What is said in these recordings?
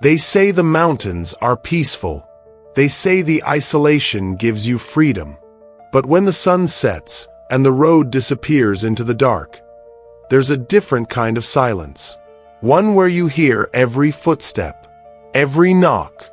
They say the mountains are peaceful. They say the isolation gives you freedom. But when the sun sets and the road disappears into the dark, there's a different kind of silence. One where you hear every footstep, every knock,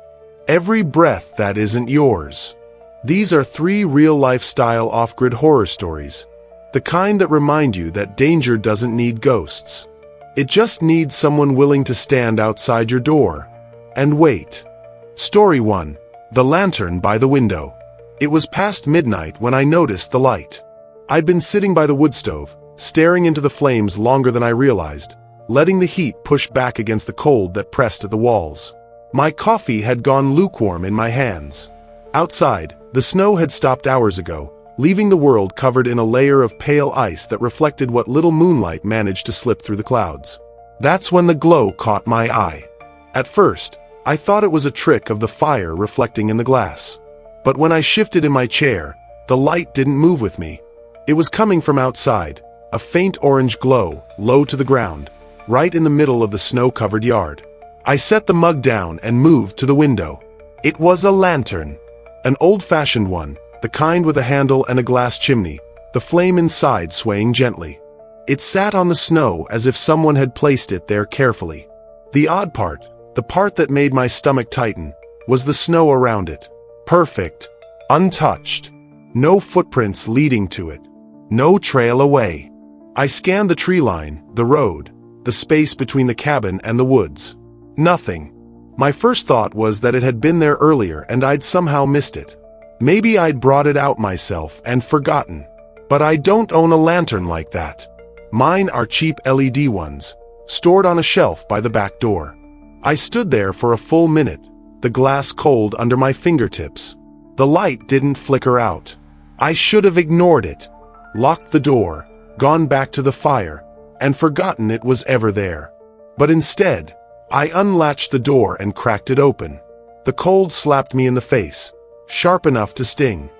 every breath that isn't yours. These are 3 real-life-style off-grid horror stories, the kind that remind you that danger doesn't need ghosts. It just needs someone willing to stand outside your door and wait. Story 1. The Lantern by the Window. It was past midnight when I noticed the light. I'd been sitting by the wood stove, staring into the flames longer than I realized, letting the heat push back against the cold that pressed at the walls. My coffee had gone lukewarm in my hands. Outside, the snow had stopped hours ago, leaving the world covered in a layer of pale ice that reflected what little moonlight managed to slip through the clouds. That's when the glow caught my eye. At first, I thought it was a trick of the fire reflecting in the glass. But when I shifted in my chair, the light didn't move with me. It was coming from outside, a faint orange glow, low to the ground, right in the middle of the snow-covered yard. I set the mug down and moved to the window. It was a lantern. An old-fashioned one, the kind with a handle and a glass chimney, the flame inside swaying gently. It sat on the snow as if someone had placed it there carefully. The odd part, the part that made my stomach tighten, was the snow around it. Perfect. Untouched. No footprints leading to it. No trail away. I scanned the tree line, the road, the space between the cabin and the woods. Nothing. My first thought was that it had been there earlier and I'd somehow missed it. Maybe I'd brought it out myself and forgotten. But I don't own a lantern like that. Mine are cheap LED ones, stored on a shelf by the back door. I stood there for a full minute, the glass cold under my fingertips. The light didn't flicker out. I should have ignored it, locked the door, gone back to the fire, and forgotten it was ever there. But instead, I unlatched the door and cracked it open. The cold slapped me in the face, sharp enough to sting.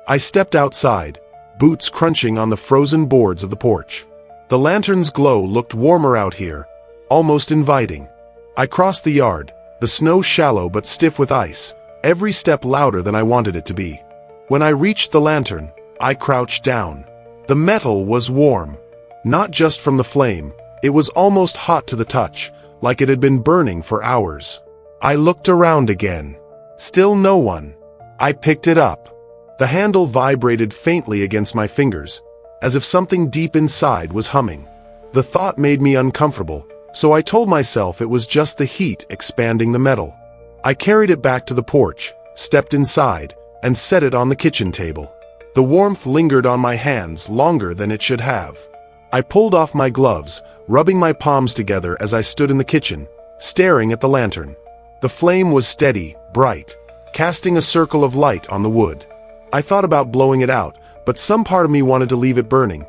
I stepped outside, boots crunching on the frozen boards of the porch. The lantern's glow looked warmer out here, almost inviting. I crossed the yard, the snow shallow but stiff with ice, every step louder than I wanted it to be. When I reached the lantern, I crouched down. The metal was warm. Not just from the flame, it was almost hot to the touch, like it had been burning for hours. I looked around again. Still no one. I picked it up. The handle vibrated faintly against my fingers, as if something deep inside was humming. The thought made me uncomfortable, so I told myself it was just the heat expanding the metal. I carried it back to the porch, stepped inside, and set it on the kitchen table. The warmth lingered on my hands longer than it should have. I pulled off my gloves, rubbing my palms together as I stood in the kitchen, staring at the lantern. The flame was steady, bright, casting a circle of light on the wood. I thought about blowing it out, but some part of me wanted to leave it burning.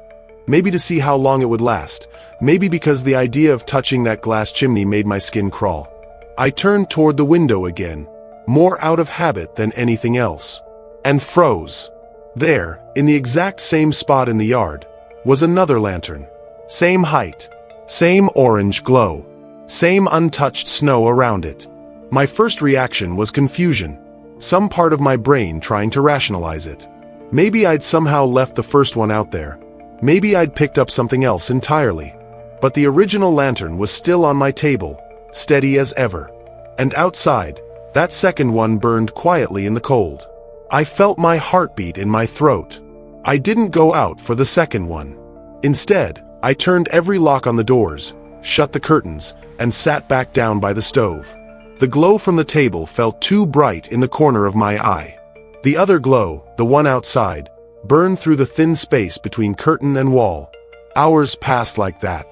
Maybe to see how long it would last, maybe because the idea of touching that glass chimney made my skin crawl. I turned toward the window again, more out of habit than anything else, and froze. There, in the exact same spot in the yard, was another lantern. Same height, same orange glow, same untouched snow around it. My first reaction was confusion, some part of my brain trying to rationalize it. Maybe I'd somehow left the first one out there. Maybe I'd picked up something else entirely. But the original lantern was still on my table, steady as ever. And outside, that second one burned quietly in the cold. I felt my heartbeat in my throat. I didn't go out for the second one. Instead, I turned every lock on the doors, shut the curtains, and sat back down by the stove. The glow from the table felt too bright in the corner of my eye. The other glow, the one outside, burned through the thin space between curtain and wall. Hours passed like that.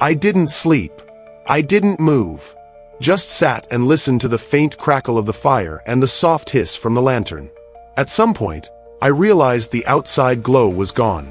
I didn't sleep. I didn't move. Just sat and listened to the faint crackle of the fire and the soft hiss from the lantern. At some point, I realized the outside glow was gone.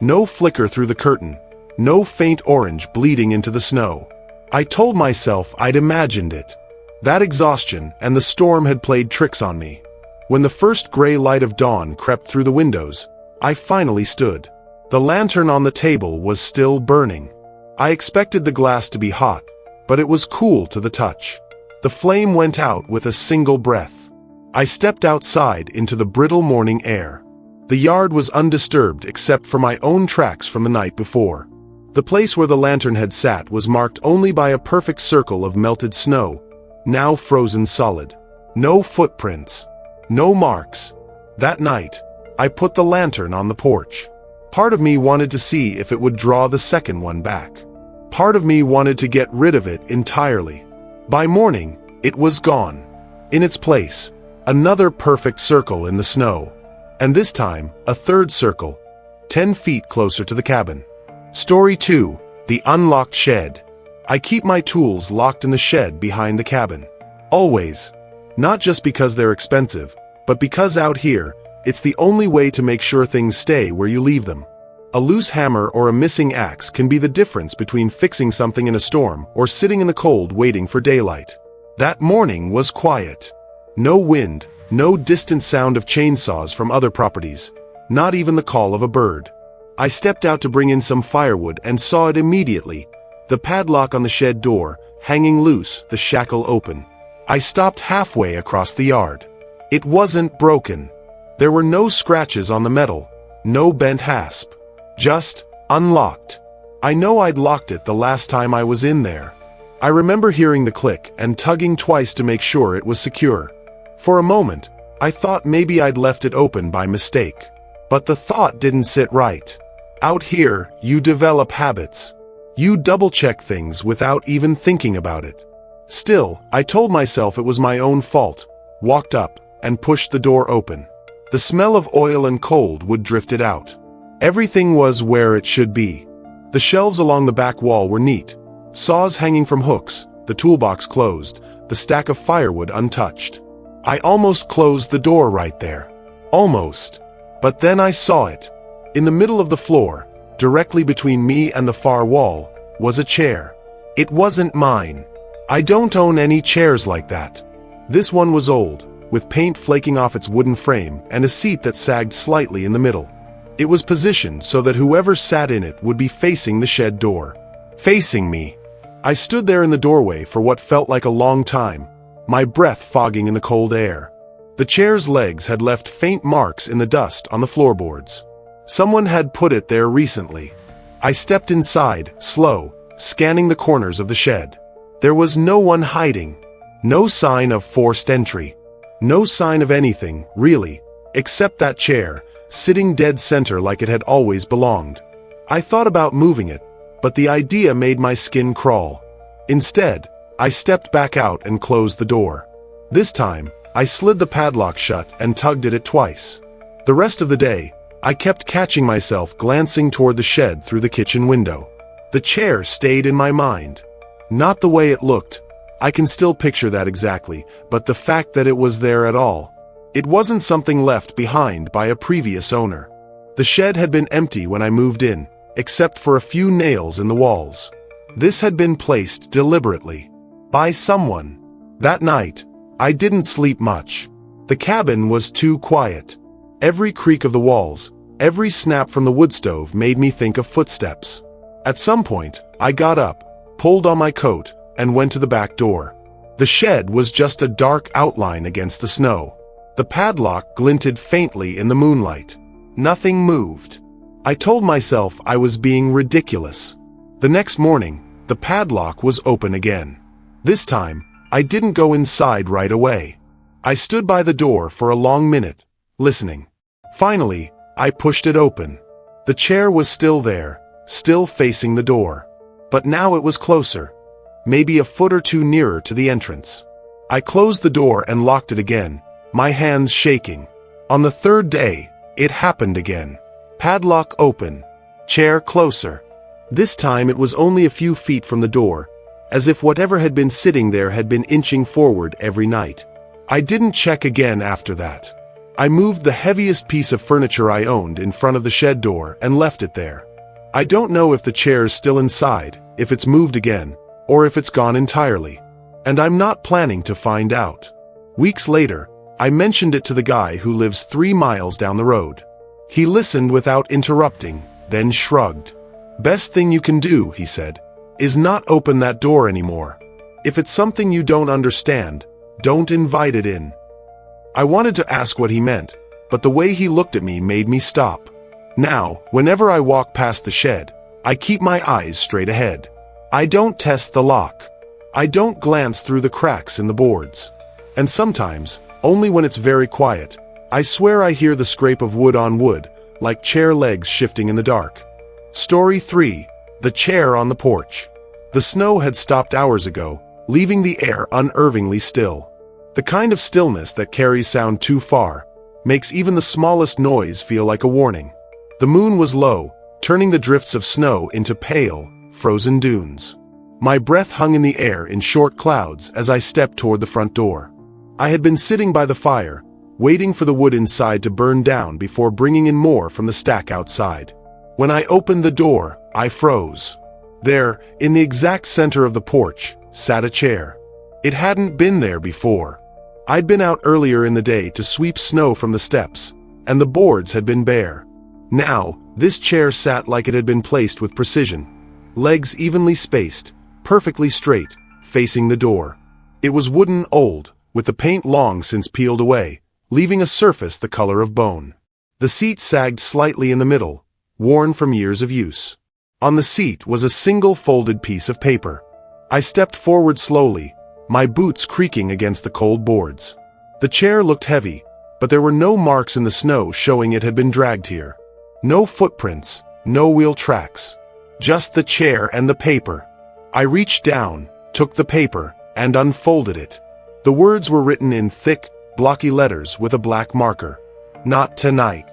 No flicker through the curtain, no faint orange bleeding into the snow. I told myself I'd imagined it. That exhaustion and the storm had played tricks on me. When the first gray light of dawn crept through the windows, I finally stood. The lantern on the table was still burning. I expected the glass to be hot, but it was cool to the touch. The flame went out with a single breath. I stepped outside into the brittle morning air. The yard was undisturbed except for my own tracks from the night before. The place where the lantern had sat was marked only by a perfect circle of melted snow, now frozen solid. No footprints. No marks. That night, I put the lantern on the porch. Part of me wanted to see if it would draw the second one back. Part of me wanted to get rid of it entirely. By morning, it was gone. In its place, another perfect circle in the snow. And this time, a third circle, 10 feet closer to the cabin. Story 2, The Unlocked Shed. I keep my tools locked in the shed behind the cabin. Always. Not just because they're expensive, but because out here, it's the only way to make sure things stay where you leave them. A loose hammer or a missing axe can be the difference between fixing something in a storm or sitting in the cold waiting for daylight. That morning was quiet. No wind, no distant sound of chainsaws from other properties, not even the call of a bird. I stepped out to bring in some firewood and saw it immediately, the padlock on the shed door, hanging loose, the shackle open. I stopped halfway across the yard. It wasn't broken. There were no scratches on the metal, no bent hasp. Just unlocked. I know I'd locked it the last time I was in there. I remember hearing the click and tugging twice to make sure it was secure. For a moment, I thought maybe I'd left it open by mistake. But the thought didn't sit right. Out here, you develop habits. You double-check things without even thinking about it. Still, I told myself it was my own fault, walked up, and pushed the door open. The smell of oil and cold would drift it out. Everything was where it should be. The shelves along the back wall were neat, saws hanging from hooks, the toolbox closed, the stack of firewood untouched. I almost closed the door right there. Almost. But then I saw it. In the middle of the floor, directly between me and the far wall, was a chair. It wasn't mine. I don't own any chairs like that. This one was old, with paint flaking off its wooden frame and a seat that sagged slightly in the middle. It was positioned so that whoever sat in it would be facing the shed door. Facing me. I stood there in the doorway for what felt like a long time, my breath fogging in the cold air. The chair's legs had left faint marks in the dust on the floorboards. Someone had put it there recently. I stepped inside, slow, scanning the corners of the shed. There was no one hiding. No sign of forced entry. No sign of anything, really, except that chair, sitting dead center like it had always belonged. I thought about moving it, but the idea made my skin crawl. Instead, I stepped back out and closed the door. This time, I slid the padlock shut and tugged at it twice. The rest of the day, I kept catching myself glancing toward the shed through the kitchen window. The chair stayed in my mind. Not the way it looked. I can still picture that exactly, but the fact that it was there at all. It wasn't something left behind by a previous owner. The shed had been empty when I moved in, except for a few nails in the walls. This had been placed deliberately. By someone. That night, I didn't sleep much. The cabin was too quiet. Every creak of the walls, every snap from the wood stove made me think of footsteps. At some point, I got up, pulled on my coat, and went to the back door. The shed was just a dark outline against the snow. The padlock glinted faintly in the moonlight. Nothing moved. I told myself I was being ridiculous. The next morning, the padlock was open again. This time, I didn't go inside right away. I stood by the door for a long minute, listening. Finally, I pushed it open. The chair was still there, still facing the door. But now it was closer, maybe a foot or two nearer to the entrance. I closed the door and locked it again, my hands shaking. On the third day, it happened again. Padlock open. Chair closer. This time it was only a few feet from the door, as if whatever had been sitting there had been inching forward every night. I didn't check again after that. I moved the heaviest piece of furniture I owned in front of the shed door and left it there. I don't know if the chair's still inside, if it's moved again, or if it's gone entirely. And I'm not planning to find out. Weeks later, I mentioned it to the guy who lives 3 miles down the road. He listened without interrupting, then shrugged. "Best thing you can do," he said, "is not open that door anymore. If it's something you don't understand, don't invite it in. I wanted to ask what he meant, but the way he looked at me made me stop. Now, whenever I walk past the shed, I keep my eyes straight ahead. I don't test the lock. I don't glance through the cracks in the boards. And sometimes, only when it's very quiet, I swear I hear the scrape of wood on wood, like chair legs shifting in the dark. Story 3. The Chair on the Porch. The snow had stopped hours ago, leaving the air unnervingly still. The kind of stillness that carries sound too far, makes even the smallest noise feel like a warning. The moon was low, turning the drifts of snow into pale, frozen dunes. My breath hung in the air in short clouds as I stepped toward the front door. I had been sitting by the fire, waiting for the wood inside to burn down before bringing in more from the stack outside. When I opened the door, I froze. There, in the exact center of the porch, sat a chair. It hadn't been there before. I'd been out earlier in the day to sweep snow from the steps, and the boards had been bare. Now, this chair sat like it had been placed with precision. Legs evenly spaced, perfectly straight, facing the door. It was wooden old, with the paint long since peeled away, leaving a surface the color of bone. The seat sagged slightly in the middle, worn from years of use. On the seat was a single folded piece of paper. I stepped forward slowly, my boots creaking against the cold boards. The chair looked heavy, but there were no marks in the snow showing it had been dragged here. No footprints, no wheel tracks. Just the chair and the paper. I reached down, took the paper, and unfolded it. The words were written in thick, blocky letters with a black marker. Not tonight.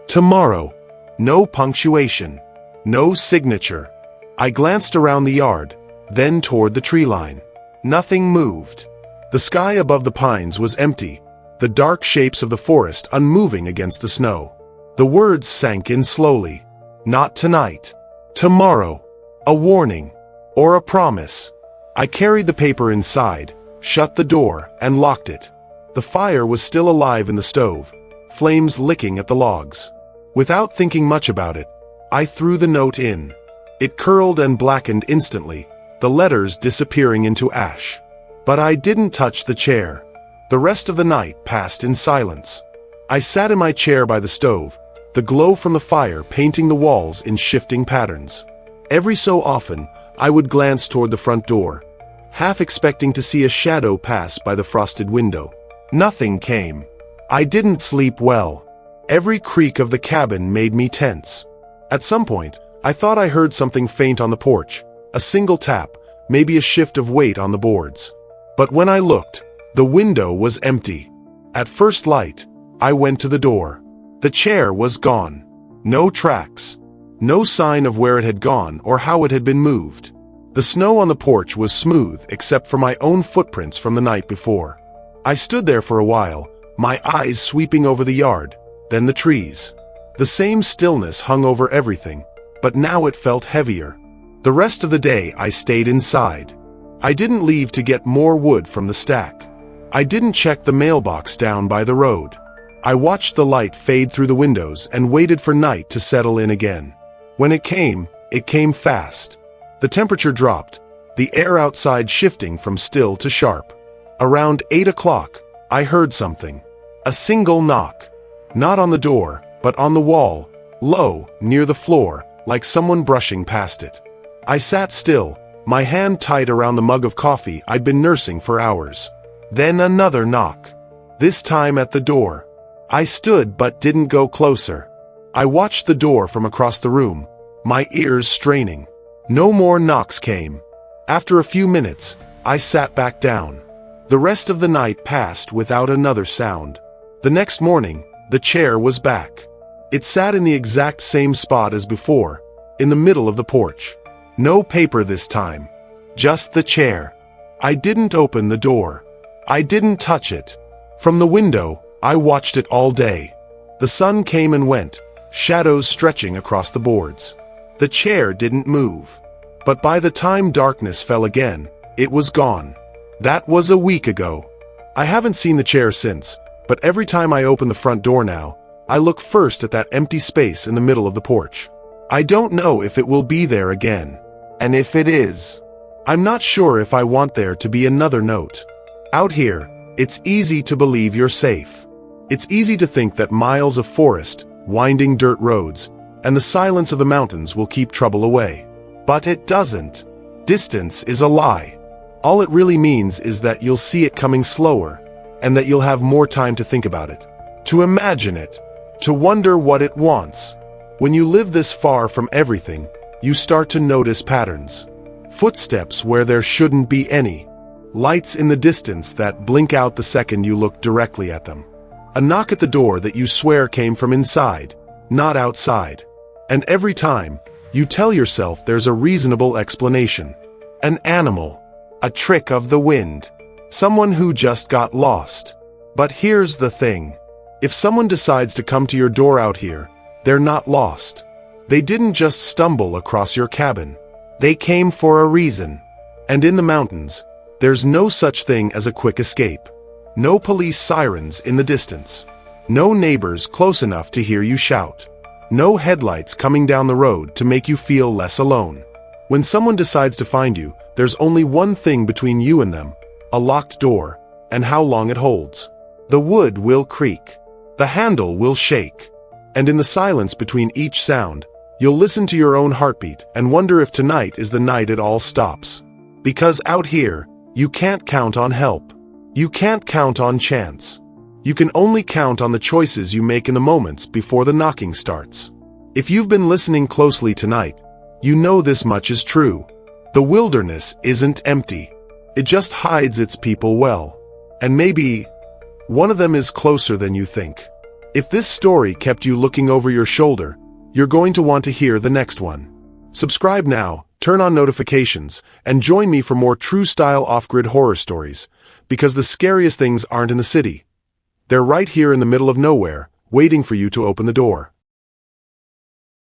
Tomorrow. No punctuation. No signature. I glanced around the yard, then toward the tree line. Nothing moved. The sky above the pines was empty, the dark shapes of the forest unmoving against the snow. The words sank in slowly. Not tonight. Tomorrow. A warning. Or a promise. I carried the paper inside, shut the door, and locked it. The fire was still alive in the stove, flames licking at the logs. Without thinking much about it, I threw the note in. It curled and blackened instantly, the letters disappearing into ash. But I didn't touch the chair. The rest of the night passed in silence. I sat in my chair by the stove, the glow from the fire painting the walls in shifting patterns. Every so often, I would glance toward the front door, half expecting to see a shadow pass by the frosted window. Nothing came. I didn't sleep well. Every creak of the cabin made me tense. At some point, I thought I heard something faint on the porch, a single tap, maybe a shift of weight on the boards. But when I looked, the window was empty. At first light, I went to the door. The chair was gone. No tracks. No sign of where it had gone or how it had been moved. The snow on the porch was smooth except for my own footprints from the night before. I stood there for a while, my eyes sweeping over the yard, then the trees. The same stillness hung over everything, but now it felt heavier. The rest of the day I stayed inside. I didn't leave to get more wood from the stack. I didn't check the mailbox down by the road. I watched the light fade through the windows and waited for night to settle in again. When it came fast. The temperature dropped, the air outside shifting from still to sharp. Around 8 o'clock, I heard something. A single knock. Not on the door, but on the wall, low, near the floor, like someone brushing past it. I sat still, my hand tight around the mug of coffee I'd been nursing for hours. Then another knock. This time at the door. I stood but didn't go closer. I watched the door from across the room, my ears straining. No more knocks came. After a few minutes, I sat back down. The rest of the night passed without another sound. The next morning, the chair was back. It sat in the exact same spot as before, in the middle of the porch. No paper this time. Just the chair. I didn't open the door. I didn't touch it. From the window, I watched it all day. The sun came and went, shadows stretching across the boards. The chair didn't move. But by the time darkness fell again, it was gone. That was a week ago. I haven't seen the chair since, but every time I open the front door now, I look first at that empty space in the middle of the porch. I don't know if it will be there again. And if it is, I'm not sure if I want there to be another note. Out here, it's easy to believe you're safe. It's easy to think that miles of forest, winding dirt roads, and the silence of the mountains will keep trouble away. But it doesn't. Distance is a lie. All it really means is that you'll see it coming slower, and that you'll have more time to think about it, to imagine it, to wonder what it wants. When you live this far from everything, you start to notice patterns. Footsteps where there shouldn't be any. Lights in the distance that blink out the second you look directly at them. A knock at the door that you swear came from inside, not outside. And every time, you tell yourself there's a reasonable explanation. An animal. A trick of the wind. Someone who just got lost. But here's the thing. If someone decides to come to your door out here, they're not lost. They didn't just stumble across your cabin. They came for a reason. And in the mountains, there's no such thing as a quick escape. No police sirens in the distance. No neighbors close enough to hear you shout. No headlights coming down the road to make you feel less alone. When someone decides to find you, there's only one thing between you and them, a locked door, and how long it holds. The wood will creak. The handle will shake. And in the silence between each sound, you'll listen to your own heartbeat and wonder if tonight is the night it all stops. Because out here, you can't count on help. You can't count on chance. You can only count on the choices you make in the moments before the knocking starts. If you've been listening closely tonight, you know this much is true. The wilderness isn't empty. It just hides its people well. And maybe one of them is closer than you think. If this story kept you looking over your shoulder, you're going to want to hear the next one. Subscribe now, turn on notifications, and join me for more true-style off-grid horror stories, because the scariest things aren't in the city. They're right here in the middle of nowhere, waiting for you to open the door.